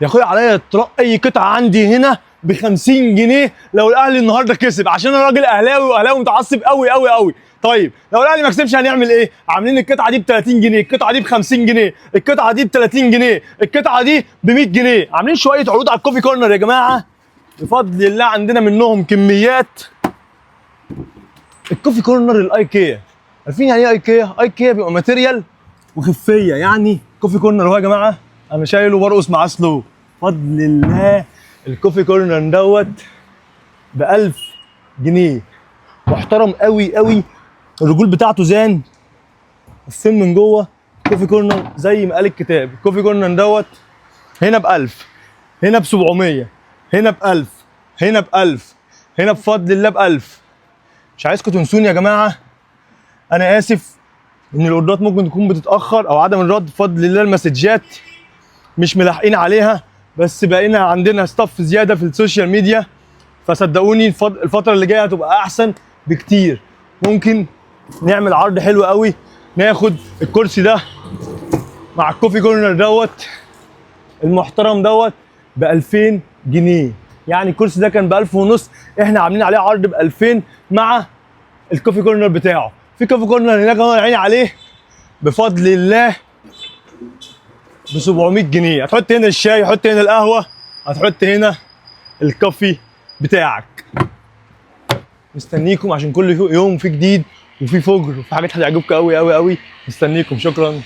يا اخويا عليا اطلاق اي قطعه عندي هنا ب 50 جنيه لو الاهلي النهارده كسب، عشان انا راجل اهلاوي واهلاوي متعصب قوي قوي قوي. طيب لو الاهلي ما كسبش هنعمل ايه؟ عاملين القطعه دي ب 30 جنيه، القطعه دي ب 50 جنيه، القطعه دي ب 30 جنيه، القطعه دي ب 100 جنيه. عاملين شويه عروض على الكوفي كورنر يا جماعه، بفضل الله عندنا منهم كميات. الكوفي كورنر الايكيا، عارفين يعني ايه ايكيا؟ ايكيا بيبقى ماتيريال وخفيه. يعني كوفي كورنر اهو يا جماعه، انا شايله برقص مع سلو بفضل الله. الكوفي كورنر دوت ب 1000 جنيه، محترم قوي قوي. الرجول بتاعته زان، السن من جوه. كوفي كورنر زي ما قال الكتاب، الكوفي كورنر دوت هنا ب 1000، هنا ب 700، هنا ب 1000، هنا ب 1000، هنا بفضل الله ب 1000. مش عايزكم تنسوني يا جماعه، انا اسف ان الاوردرات ممكن تكون بتتاخر او عدم الرد. بفضل الله المسجات مش ملاحقين عليها، بس بقينا عندنا ستاف زياده في السوشيال ميديا، فصدقوني الفتره اللي جايه هتبقى احسن بكتير. ممكن نعمل عرض حلو قوي، ناخد الكرسي ده مع الكوفي كورنر دوت المحترم دوت ب 2000 جنيه. يعني الكرسي ده كان ب 1000 ونص، احنا عاملين عليه عرض ب 2000 مع الكوفي كورنر بتاعه. في كوفي كورنر هناك اهو عيني عليه بفضل الله ب 700 جنيه. هتحط هنا الشاي، هتحط هنا القهوه، هتحط هنا الكوفي بتاعك. مستنيكم عشان كل يوم في جديد وفي فجر وفي حاجات هتعجبكم قوي قوي قوي. مستنيكم، شكرا.